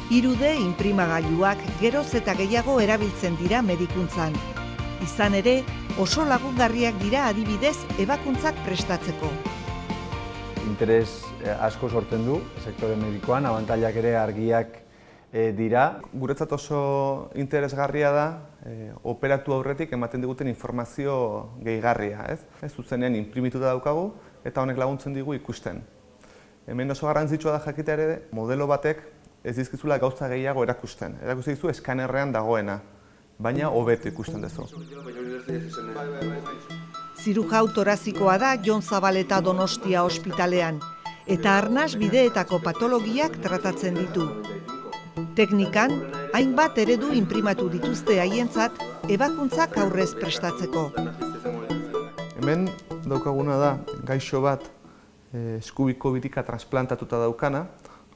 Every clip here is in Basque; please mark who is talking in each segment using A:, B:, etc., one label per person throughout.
A: 3D inprimagailuak geroz eta gehiago erabiltzen dira medikuntzan. Izan ere, oso lagungarriak dira adibidez ebakuntzak prestatzeko.
B: Interes asko sortzen du sektore medikoan, abantailak ere argiak dira.
C: Guretzat oso interesgarria da, operatu aurretik ematen diguten informazio gehigarria, ez? Zuzenean inprimituta daukagu eta honek laguntzen digu ikusten. Hemen oso garrantzitsua da jakitea ere, modelo batek ez dizkizula gauza gehiago erakusten. Erakusten dizu eskanerrean dagoena, baina hobeto ikusten duzu.
A: Zirujau torazikoa da Jon Zabaleta Donostia ospitalean, eta arnas bideetako patologiak tratatzen ditu. Teknikan, hainbat eredu inprimatu dituzte haientzat ebakuntzak aurrez prestatzeko.
C: Hemen daukaguna da gaixo bat eskubiko birika transplantatuta daukana,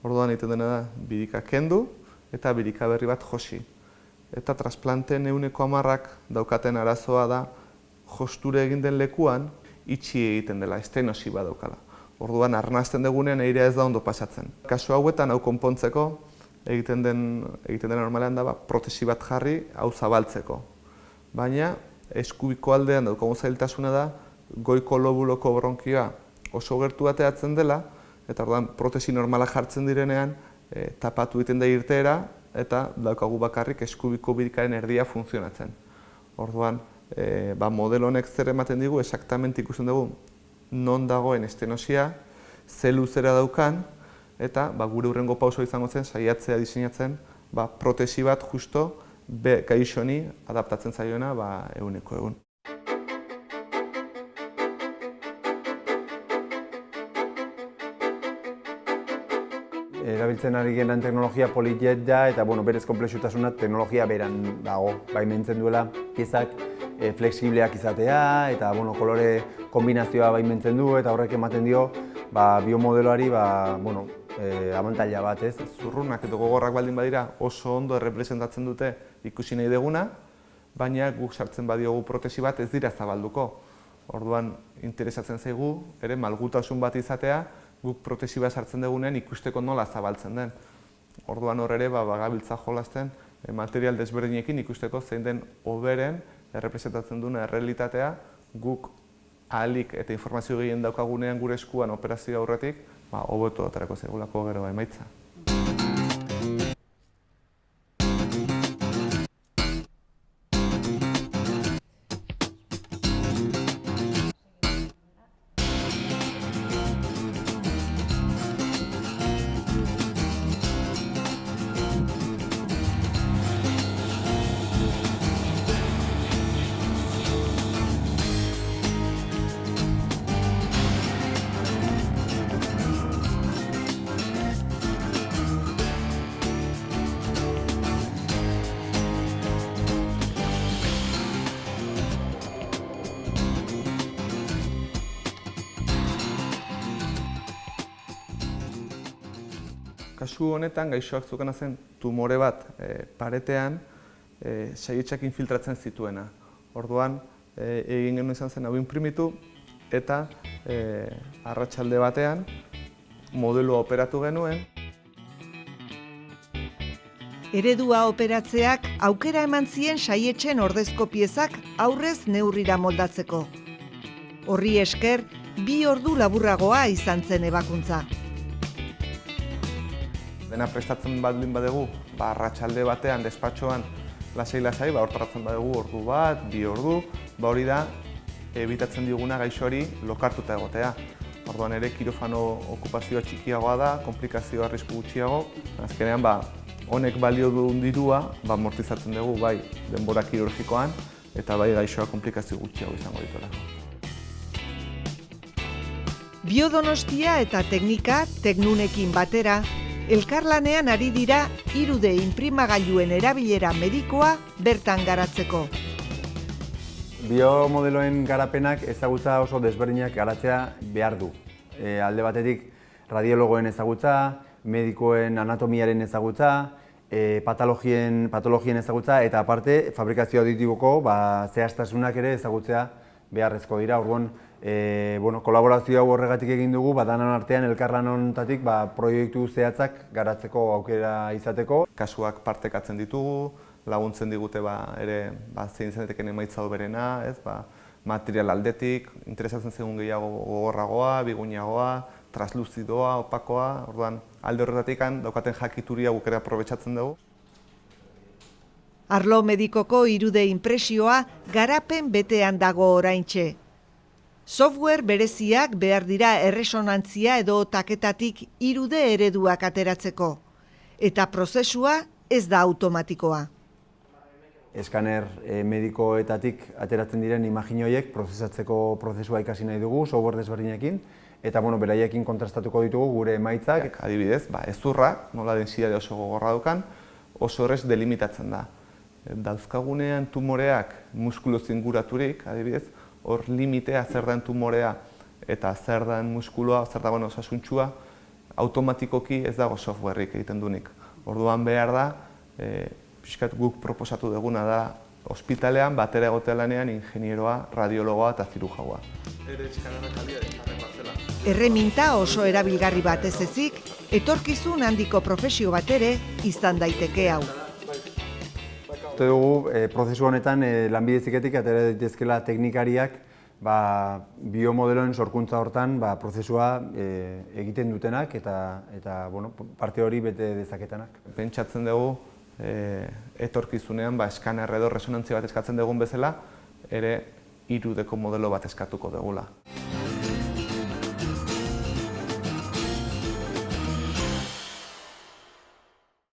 C: orduan egiten dena da birika kendu eta birika berri bat josi. Eta transplanteen 10% daukaten arazoa da josture egin den lekuan itxi egiten dela, estenosi bat daukala. Orduan arnasten dugunean eirea ez da ondo pasatzen. Kasu hauetan hau konpontzeko egiten dena normalean da protesi bat jarri hau zabaltzeko. Baina eskubiko aldean daukagun zailtasuna da goiko lobuloko bronkioa oso gertu ateatzen dela, eta orduan protesi normala jartzen direnean tapatu egiten da irteera eta daukagu bakarrik eskubiko birikaren erdia funtzionatzen. Orduan, modelo honek zer ematen digu, exactamente ikusten dugu non dagoen estenosia, ze luzera daukan, eta gure hurrengo pauso izango zen saiatzea diseinatzen protesi bat justo gaixoni adaptatzen zaiona eguneko egun.
B: Erabiltzen ari genen teknologia polijet da, eta berez konplexutasuna teknologia beran dago. Baimentzen duela piezak flexibleak izatea, eta kolore kombinazioa baimentzen du, eta horrek ematen dio biomodeloari abantaila bat, ez?
C: Zurrunak edo gogorrak baldin badira oso ondo errepresentatzen dute ikusi nahi deguna, baina guk sartzen badiogu protesi bat ez dira zabalduko. Orduan interesatzen zaigu ere malgutasun bat izatea, guk protesi bat sartzen dugunean ikusteko nola zabaltzen den. Orduan hor ere bagabiltza jolasten material desberdinekin ikusteko zein den hoberen errepresentatzen duen errealitatea guk ahalik eta informazio gehien daukagunean gure eskuan operazio aurretik hobeto aterako zaigulako gero emaitza. Kasu honetan, gaixoak zukana zen tumore bat paretean saietsak infiltratzen zituena. Orduan, egin genuen izan zen hau inprimitu eta arratsalde batean modeloa operatu genuen.
A: Eredua operatzeak aukera eman zien saietzen ordezko piezak aurrez neurrira moldatzeko. Horri esker, 2 ordu laburragoa izan zen ebakuntza.
C: Dena prestatzen baldin badegu, arratsalde batean, despatxoan, lasai-lasai, hortaratzen badegu ordu bat, 2 ordu, hori da, ebitatzen diguna gaixori lokartuta egotea. Orduan ere, kirofano okupazioa txikiagoa da, komplikazioa arrisku gutxiago, azkenean, honek balio duen dirua, amortizatzen dugu, bai, denbora kirurgikoan, eta bai gaixoa komplikazio gutxiago izango dituelako.
A: Biodonostia eta teknika, teknunekin batera, elkarlanean ari dira 3D inprimagailuen erabilera medikoa bertan garatzeko.
B: Biomodeloen garapenak ezagutza oso desberdinak garatzea behar du. Alde batetik radiologoen ezagutza, medikoen anatomiaren ezagutza, patologien ezagutza eta aparte fabrikazio aditiboko zehaztasunak ere ezagutzea beharrezko dira. Orduan Kolaborazio hau horregatik egin dugu, danon artean elkarlan honetatik proiektu zehatzak garatzeko aukera izateko.
C: Kasuak partekatzen ditugu, laguntzen digute ere zein zeneteken emaitza hoberena, material aldetik, interesatzen zegoen gehiago gogorragoa, biguinagoa, transluzidoa, opakoa, orduan alde horretatik daukaten jakituria guk ere aprobetxatzen dugu.
A: Arlo medikoko 3D inpresioa garapen betean dago oraintxe. Software bereziak behar dira erresonantzia edo taketatik 3D ereduak ateratzeko. Eta prozesua ez da automatikoa.
B: Eskaner medikoetatik ateratzen diren imagin horiek prozesatzeko prozesua ikasi nahi dugu, software desberdinekin, eta beraiekin kontrastatuko ditugu gure emaitzak.
C: Adibidez, hezurra, nola densidade oso gogorra dukan, oso horrez delimitatzen da. Dauzkagunean tumoreak muskuloz inguraturik, adibidez, hor limitea zer den tumorea eta zer den muskuloa, zer dagoen osasuntxua, automatikoki ez dago softwarerik egiten dunik. Orduan behar da, pixkat guk proposatu duguna da, ospitalean batera egotea lanean ingenieroa, radiologoa eta zirujagoa.
A: Erreminta oso erabilgarri bat ez ezik, etorkizun handiko profesio bat ere izan daiteke hau.
B: Uste dugu, prozesu honetan lanbide heziketik atera daitezkeela teknikariak biomodeloen sorkuntza hortan prozesua egiten dutenak eta parte hori bete dezaketanak.
C: Pentsatzen dugu, etorkizunean eskaner edo resonantzia bat eskatzen dugun bezala, ere 3D modelo bat eskatuko dugula.